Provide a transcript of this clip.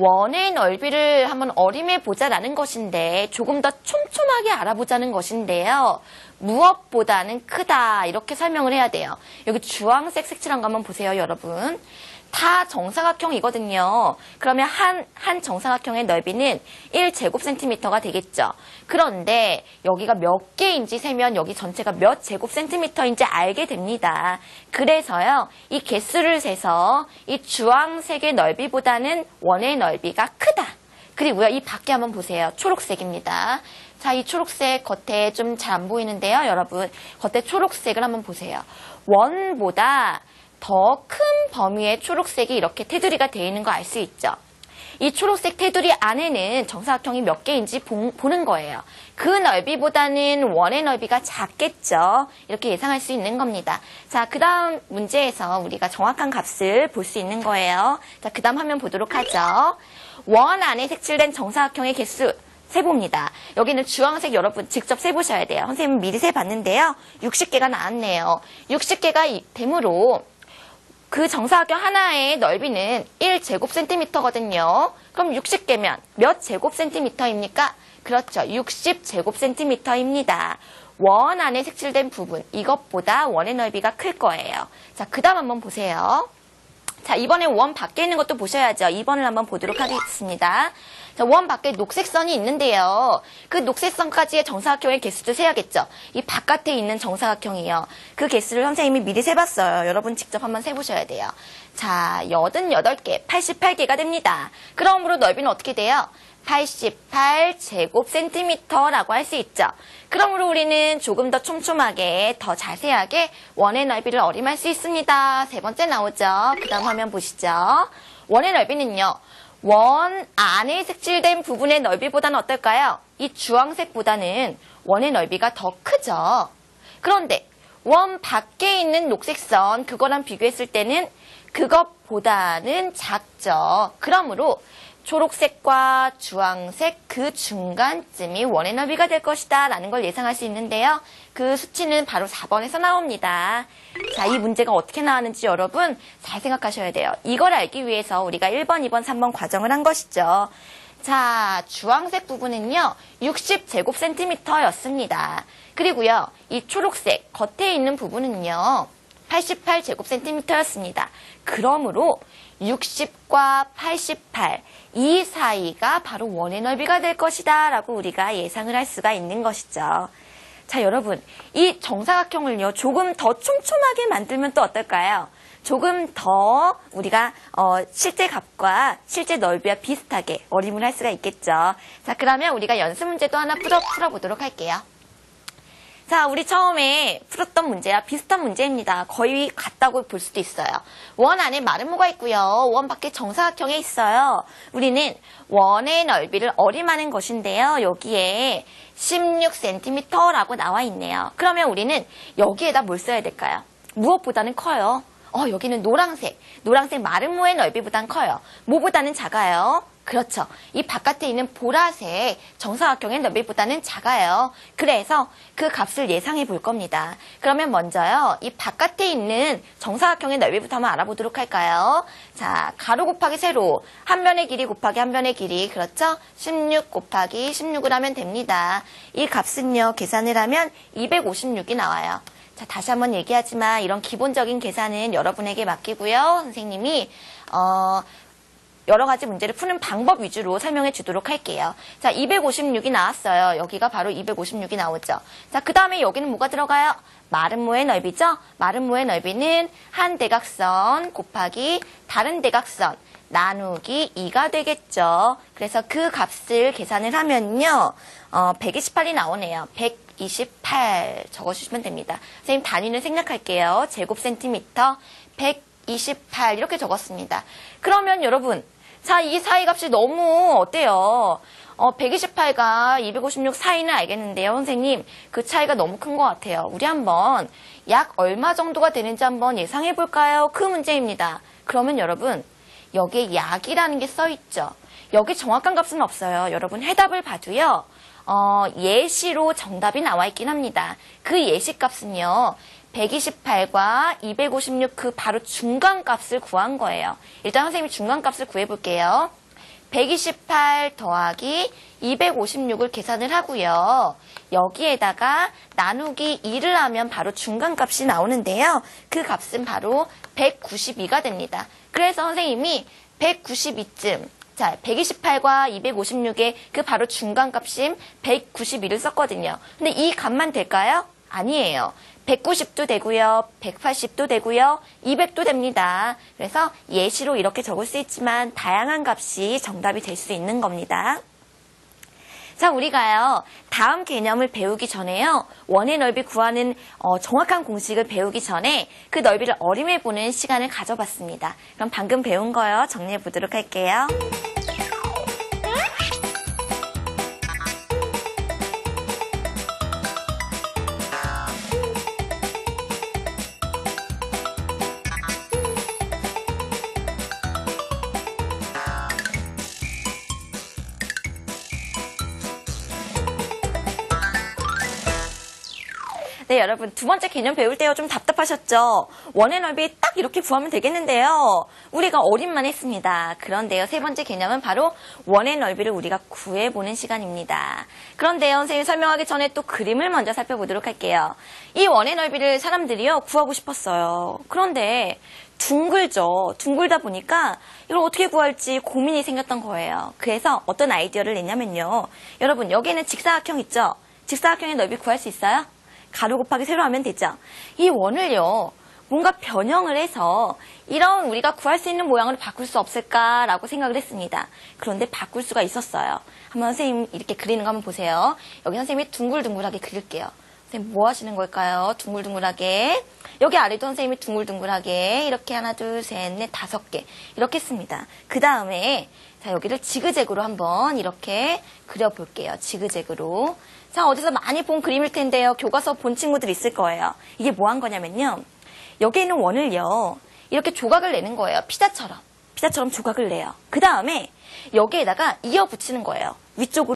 원의 넓이를 한번 어림해 보자라는 것인데 조금 더 촘촘하게 알아보자는 것인데요. 무엇보다는 크다 이렇게 설명을 해야 돼요. 여기 주황색 색칠한 거 한번 보세요, 여러분. 다 정사각형이거든요. 그러면 한 정사각형의 넓이는 1제곱센티미터가 되겠죠. 그런데 여기가 몇 개인지 세면 여기 전체가 몇 제곱센티미터인지 알게 됩니다. 그래서요, 이 개수를 세서 이 주황색의 넓이보다는 원의 넓이가 크다. 그리고요, 이 밖에 한번 보세요. 초록색입니다. 자, 이 초록색 겉에 좀 잘 안 보이는데요, 여러분. 겉에 초록색을 한번 보세요. 원보다 더 큰 범위의 초록색이 이렇게 테두리가 되어 있는 거 알 수 있죠. 이 초록색 테두리 안에는 정사각형이 몇 개인지 보는 거예요. 그 넓이보다는 원의 넓이가 작겠죠. 이렇게 예상할 수 있는 겁니다. 자, 그 다음 문제에서 우리가 정확한 값을 볼 수 있는 거예요. 자, 그 다음 화면 보도록 하죠. 원 안에 색칠된 정사각형의 개수 세봅니다. 여기는 주황색 여러분 직접 세보셔야 돼요. 선생님은 미리 세봤는데요. 60개가 나왔네요. 60개가 되므로 그 정사각형 하나의 넓이는 1제곱센티미터거든요. 그럼 60개면 몇 제곱센티미터입니까? 그렇죠. 60제곱센티미터입니다. 원 안에 색칠된 부분, 이것보다 원의 넓이가 클 거예요. 자, 그 다음 한번 보세요. 자, 이번에 원 밖에 있는 것도 보셔야죠. 2번을 한번 보도록 하겠습니다. 자, 원 밖에 녹색선이 있는데요. 그 녹색선까지의 정사각형의 개수도 세야겠죠. 이 바깥에 있는 정사각형이요. 그 개수를 선생님이 미리 세봤어요. 여러분 직접 한번 세보셔야 돼요. 자, 88개, 88개가 됩니다. 그러므로 넓이는 어떻게 돼요? 88제곱센티미터라고 할 수 있죠. 그러므로 우리는 조금 더 촘촘하게, 더 자세하게 원의 넓이를 어림할 수 있습니다. 세 번째 나오죠. 그 다음 화면 보시죠. 원의 넓이는요. 원 안에 색칠된 부분의 넓이보다는 어떨까요? 이 주황색보다는 원의 넓이가 더 크죠. 그런데 원 밖에 있는 녹색선, 그거랑 비교했을 때는 그것보다는 작죠. 그러므로 초록색과 주황색 그 중간쯤이 원의 넓이가 될 것이다 라는 걸 예상할 수 있는데요. 그 수치는 바로 4번에서 나옵니다. 자, 이 문제가 어떻게 나왔는지 여러분 잘 생각하셔야 돼요. 이걸 알기 위해서 우리가 1번, 2번, 3번 과정을 한 것이죠. 자, 주황색 부분은요 60제곱센티미터였습니다. 그리고요 이 초록색 겉에 있는 부분은요 88제곱센티미터였습니다. 그러므로 60과 88, 이 사이가 바로 원의 넓이가 될 것이다 라고 우리가 예상을 할 수가 있는 것이죠. 자, 여러분, 이 정사각형을요 조금 더 촘촘하게 만들면 또 어떨까요? 조금 더 우리가 실제 값과 실제 넓이와 비슷하게 어림을 할 수가 있겠죠. 자, 그러면 우리가 연습 문제도 하나 풀어보도록 할게요. 자, 우리 처음에 풀었던 문제와 비슷한 문제입니다. 거의 같다고 볼 수도 있어요. 원 안에 마름모가 있고요. 원 밖에 정사각형에 있어요. 우리는 원의 넓이를 어림하는 것인데요. 여기에 16cm라고 나와 있네요. 그러면 우리는 여기에다 뭘 써야 될까요? 무엇보다는 커요. 여기는 노란색 마름모의 넓이보단 커요. 뭐보다는 작아요? 그렇죠. 이 바깥에 있는 보라색 정사각형의 넓이보다는 작아요. 그래서 그 값을 예상해 볼 겁니다. 그러면 먼저요. 이 바깥에 있는 정사각형의 넓이부터 한번 알아보도록 할까요? 자, 가로 곱하기 세로. 한 변의 길이 곱하기 한 변의 길이. 그렇죠? 16 곱하기 16을 하면 됩니다. 이 값은요. 계산을 하면 256이 나와요. 자, 다시 한번 얘기하지만 이런 기본적인 계산은 여러분에게 맡기고요. 선생님이 여러 가지 문제를 푸는 방법 위주로 설명해 주도록 할게요. 자, 256이 나왔어요. 여기가 바로 256이 나오죠. 자, 그 다음에 여기는 뭐가 들어가요? 마름모의 넓이죠? 마름모의 넓이는 한 대각선 곱하기 다른 대각선 나누기 2가 되겠죠. 그래서 그 값을 계산을 하면요. 128이 나오네요. 128 적어주시면 됩니다. 선생님 단위는 생략할게요. 제곱센티미터 128 이렇게 적었습니다. 그러면 여러분, 자, 이 사이 값이 너무 어때요? 128과 256 사이는 알겠는데요. 선생님, 그 차이가 너무 큰 것 같아요. 우리 한번 약 얼마 정도가 되는지 한번 예상해 볼까요? 그 문제입니다. 그러면 여러분, 여기에 약이라는 게 써있죠. 여기 정확한 값은 없어요. 여러분 해답을 봐도요. 예시로 정답이 나와 있긴 합니다. 그 예시 값은요. 128과 256 그 바로 중간값을 구한 거예요. 일단 선생님이 중간값을 구해볼게요. 128 더하기 256을 계산을 하고요. 여기에다가 나누기 2를 하면 바로 중간값이 나오는데요. 그 값은 바로 192가 됩니다. 그래서 선생님이 192쯤, 자, 128과 256의 그 바로 중간값인 192를 썼거든요. 근데 이 값만 될까요? 아니에요. 190도 되고요. 180도 되고요. 200도 됩니다. 그래서 예시로 이렇게 적을 수 있지만 다양한 값이 정답이 될 수 있는 겁니다. 자, 우리가요, 다음 개념을 배우기 전에요, 원의 넓이 구하는 정확한 공식을 배우기 전에 그 넓이를 어림해보는 시간을 가져봤습니다. 그럼 방금 배운 거요, 정리해보도록 할게요. 네, 여러분, 두 번째 개념 배울 때요, 좀 답답하셨죠? 원의 넓이 딱 이렇게 구하면 되겠는데요. 우리가 어림만 했습니다. 그런데요, 세 번째 개념은 바로 원의 넓이를 우리가 구해보는 시간입니다. 그런데요, 선생님이 설명하기 전에 또 그림을 먼저 살펴보도록 할게요. 이 원의 넓이를 사람들이요, 구하고 싶었어요. 그런데 둥글죠. 둥글다 보니까 이걸 어떻게 구할지 고민이 생겼던 거예요. 그래서 어떤 아이디어를 냈냐면요. 여러분, 여기에는 직사각형 있죠? 직사각형의 넓이 구할 수 있어요? 가로 곱하기 세로 하면 되죠. 이 원을요, 뭔가 변형을 해서 이런 우리가 구할 수 있는 모양으로 바꿀 수 없을까라고 생각을 했습니다. 그런데 바꿀 수가 있었어요. 한번 선생님 이렇게 그리는 거 한번 보세요. 여기 선생님이 둥글둥글하게 그릴게요. 선생님 뭐 하시는 걸까요? 둥글둥글하게. 여기 아래도 선생님이 둥글둥글하게 이렇게 하나, 둘, 셋, 넷, 5개 이렇게 했습니다. 그 다음에 자, 여기를 지그재그로 한번 이렇게 그려볼게요. 지그재그로. 자, 어디서 많이 본 그림일 텐데요. 교과서 본 친구들 있을 거예요. 이게 뭐 한 거냐면요. 여기에 있는 원을요, 이렇게 조각을 내는 거예요. 피자처럼 조각을 내요. 그 다음에 여기에다가 이어 붙이는 거예요. 위쪽으로.